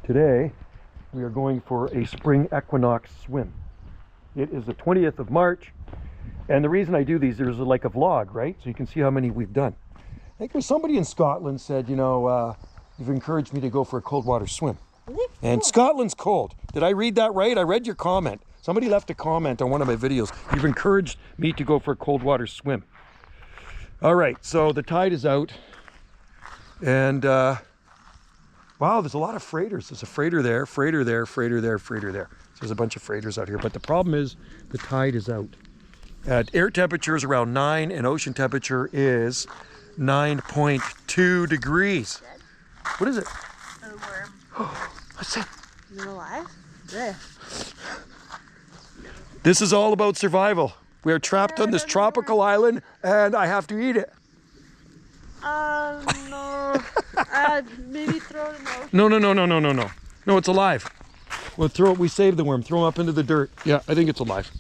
Today we are going for a spring equinox swim. It is the 20th of March, and the reason I do these, there's like a vlog, right? So you can see how many we've done. I think there's somebody in Scotland said, you know, you've encouraged me to go for a cold water swim. And Scotland's cold. Did I read that right? I read your comment. Somebody left a comment on one of my videos. You've encouraged me to go for a cold water swim. All right, so the tide is out, and wow, there's a lot of freighters. There's a freighter there, freighter there, freighter there, freighter there. So there's a bunch of freighters out here, but the problem is the tide is out. Air temperature is around 9 and ocean temperature is 9.2 degrees. What is it? A worm. What's it? Is it alive? Yeah. This is all about survival. We are trapped on this tropical island and I have to eat it. No. Maybe throw it out. No. No, it's alive. We'll throw it, we saved the worm. Throw him up into the dirt. Yeah, I think it's alive.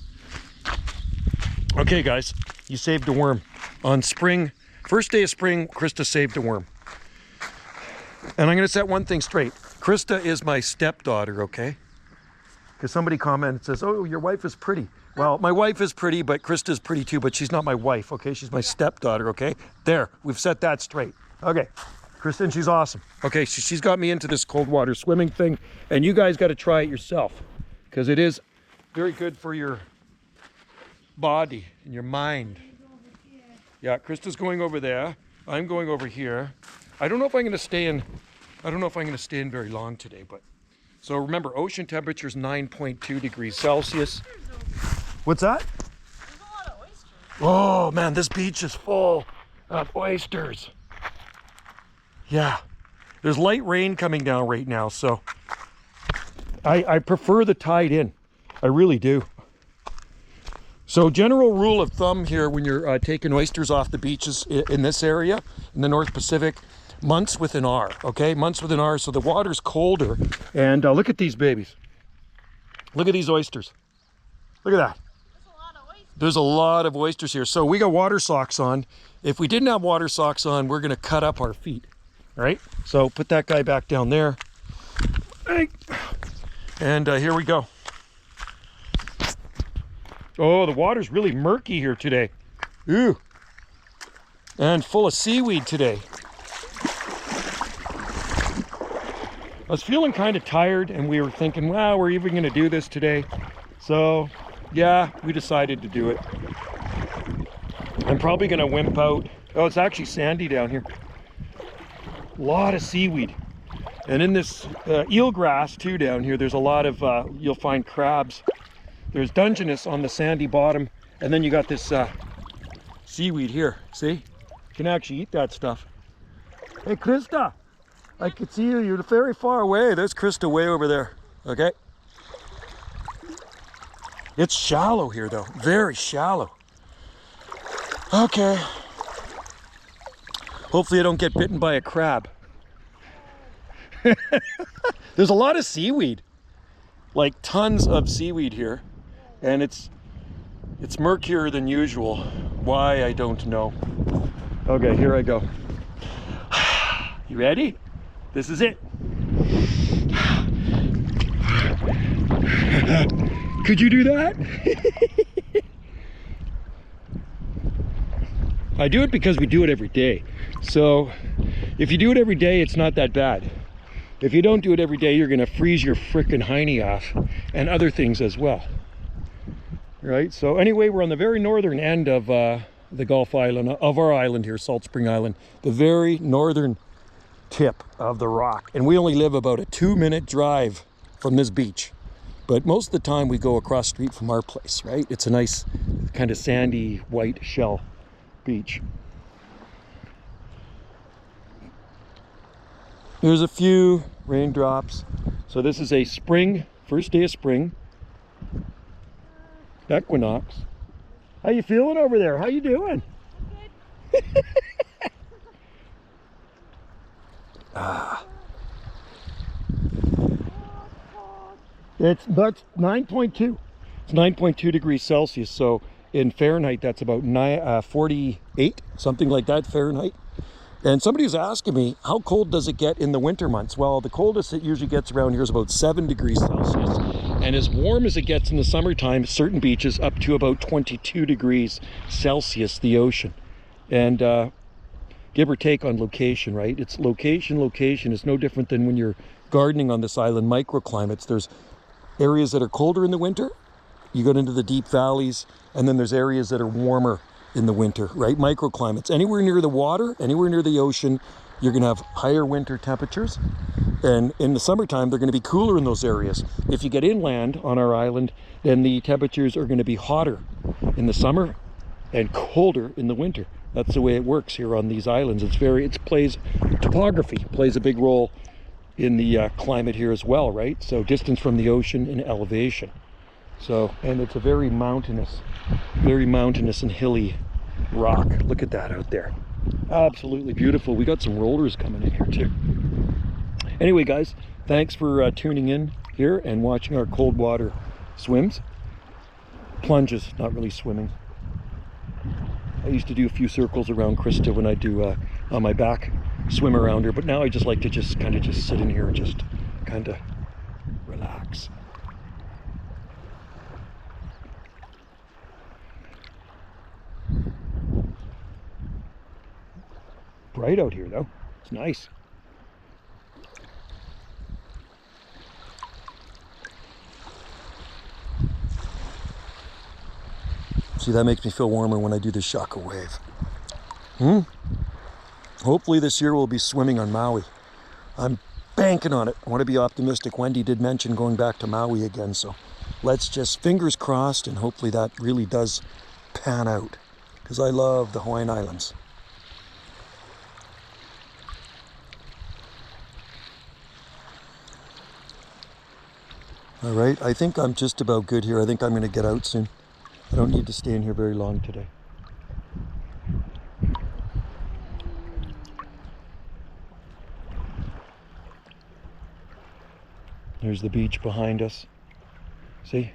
Okay, guys, you saved a worm. On spring, first day of spring, Krista saved a worm. And I'm gonna set one thing straight. Krista is my stepdaughter, okay? Because somebody commented and says, oh, your wife is pretty. Well, my wife is pretty, but Krista's pretty too, but she's not my wife, okay? She's my stepdaughter, okay? There, we've set that straight. Okay, Kristen, she's awesome. Okay, she's got me into this cold water swimming thing, and you guys got to try it yourself, because it is very good for your body and your mind. Yeah, Krista's going over there. I'm going over here. I don't know if I'm going to stay in. I don't know if I'm going to stay in very long today, but so remember, ocean temperature is 9.2 degrees Celsius. What's that? There's a lot of oysters. Oh man, this beach is full of oysters. Yeah, there's light rain coming down right now, so I prefer the tide in. I really do. So general rule of thumb here when you're taking oysters off the beaches in this area, in the North Pacific, months with an R, okay? Months with an R, so the water's colder. And look at these babies. Look at these oysters. Look at that. There's a lot of oysters here. So we got water socks on. If we didn't have water socks on, we're gonna cut up our feet, all right? So put that guy back down there. And here we go. Oh, the water's really murky here today. Ooh. And full of seaweed today. I was feeling kind of tired and we were thinking, wow, we're even gonna do this today. So yeah, we decided to do it. I'm probably gonna wimp out. Oh, it's actually sandy down here. A lot of seaweed. And in this eelgrass too down here, there's a lot of, you'll find crabs. There's Dungeness on the sandy bottom. And then you got this seaweed here, see? You can actually eat that stuff. Hey, Krista, I can see you, you're very far away. There's Krista way over there, okay? It's shallow here though, very shallow. Okay. Hopefully I don't get bitten by a crab. There's a lot of seaweed, like tons of seaweed here. And it's murkier than usual. Why, I don't know. Okay, here I go. You ready? This is it. Could you do that? I do it because we do it every day. So if you do it every day, it's not that bad. If you don't do it every day, you're gonna freeze your frickin' hiney off and other things as well. Right, so anyway, we're on the very northern end of the Gulf Island, of our island here, Salt Spring Island, the very northern tip of the rock. And we only live about a 2-minute drive from this beach. But most of the time we go across the street from our place, right? It's a nice kind of sandy white shell beach. There's a few raindrops. So this is a spring, first day of spring. Equinox. How you feeling over there? How you doing? Good. That's 9.2. It's 9.2 degrees Celsius. So in Fahrenheit, that's about 48, something like that Fahrenheit. And somebody was asking me, how cold does it get in the winter months? Well, the coldest it usually gets around here is about 7 degrees Celsius. And as warm as it gets in the summertime, certain beaches up to about 22 degrees Celsius, the ocean. And give or take on location, right? It's location. It's no different than when you're gardening on this island, microclimates. There's areas that are colder in the winter. You go into the deep valleys, and then there's areas that are warmer in the winter, right? Microclimates. Anywhere near the water, anywhere near the ocean, you're gonna have higher winter temperatures. And in the summertime, they're gonna be cooler in those areas. If you get inland on our island, then the temperatures are gonna be hotter in the summer and colder in the winter. That's the way it works here on these islands. Topography plays a big role in the climate here as well, right? So distance from the ocean and elevation. So, and it's a very mountainous and hilly rock. Look at that out there. Absolutely beautiful. We got some rollers coming in here too. Anyway, guys, thanks for tuning in here and watching our cold water swims. Plunges, not really swimming. I used to do a few circles around Krista when I do on my back, swim around her, but now I just like to just sit in here and just kind of relax. Bright out here though. It's nice. See, that makes me feel warmer when I do the Shaka wave. Hopefully this year we'll be swimming on Maui. I'm banking on it. I want to be optimistic. Wendy did mention going back to Maui again, so let's just fingers crossed, and hopefully that really does pan out, because I love the Hawaiian Islands. All right, I think I'm just about good here. I think I'm going to get out soon. I don't need to stay in here very long today. There's the beach behind us. See?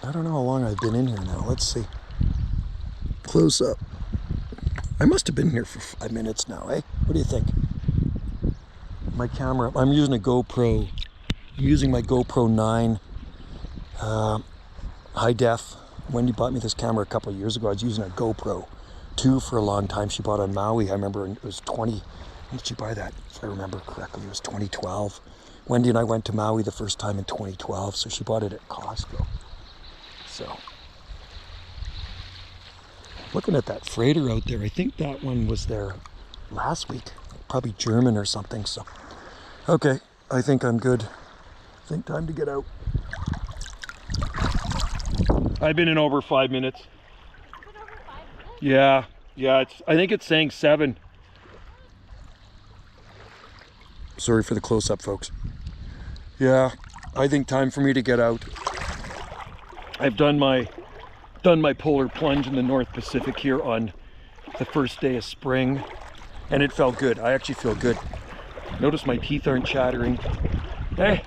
I don't know how long I've been in here now. Let's see. Close up. I must have been here for 5 minutes now, eh? What do you think? My camera, I'm using a GoPro. I'm using my GoPro 9 high def. Wendy bought me this camera a couple of years ago. I was using a GoPro 2 for a long time. She bought on Maui. I remember it was 20. When did she buy that? If I remember correctly, it was 2012. Wendy and I went to Maui the first time in 2012, so she bought it at Costco. So, looking at that freighter out there, I think that one was there last week, probably German or something. So, okay, I think I'm good. I think time to get out. I've been in over 5 minutes. Been over 5 minutes? Yeah, I think it's saying 7. Sorry for the close-up, folks. Yeah, I think time for me to get out. I've done my polar plunge in the North Pacific here on the first day of spring, and it felt good. I actually feel good. Notice my teeth aren't chattering. Hey,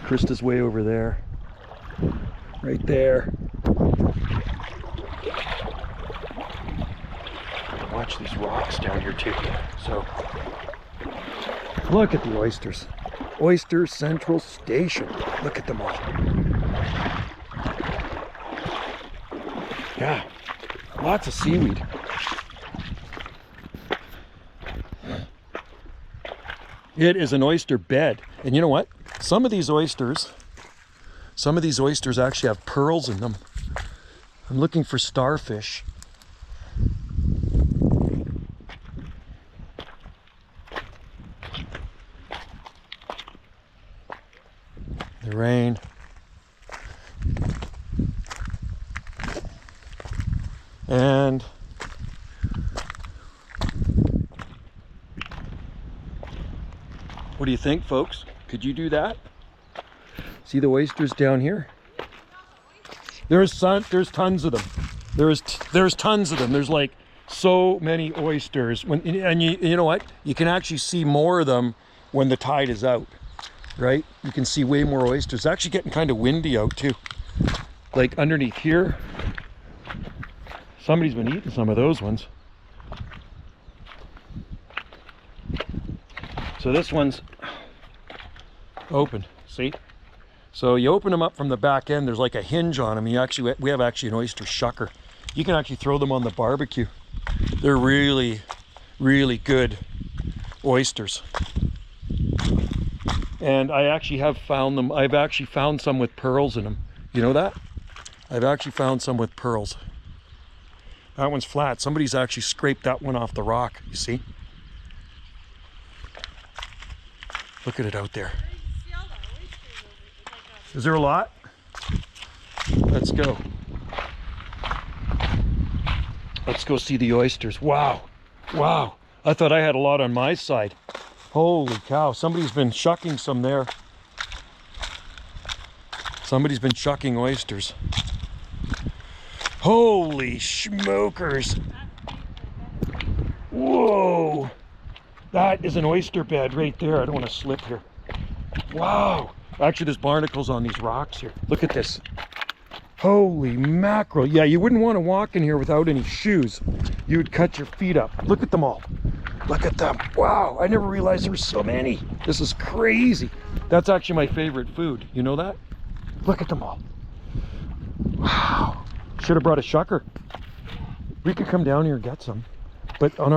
Krista's way over there, right there. Watch these rocks down here too. So, look at the oysters. Oysters Central Station. Look at them all. Yeah, lots of seaweed. It is an oyster bed. And you know what? Some of these oysters actually have pearls in them. I'm looking for starfish. The rain. And what do you think, folks? Could you do that? See the oysters down here? There's tons of them. There's tons of them. There's like so many oysters. And you know what? You can actually see more of them when the tide is out, right? You can see way more oysters. It's actually getting kind of windy out too. Like underneath here, somebody's been eating some of those ones. So this one's open, see? So you open them up from the back end, there's like a hinge on them. We have actually an oyster shucker. You can actually throw them on the barbecue. They're really, really good oysters. And I actually have found them, I've actually found some with pearls in them. You know that? I've actually found some with pearls. That one's flat. Somebody's actually scraped that one off the rock, you see? Look at it out there. Is there a lot? Let's go. Let's go see the oysters. Wow. Wow. I thought I had a lot on my side. Holy cow. Somebody's been shucking some there. Somebody's been shucking oysters. Holy smokers. Whoa. That is an oyster bed right there. I don't want to slip here. Wow. Actually, there's barnacles on these rocks here. Look at this. Holy mackerel. Yeah, you wouldn't want to walk in here without any shoes. You would cut your feet up. Look at them all. Look at them. Wow, I never realized there were so many. This is crazy. That's actually my favorite food. You know that? Look at them all. Wow. Should have brought a shucker. We could come down here and get some. But on our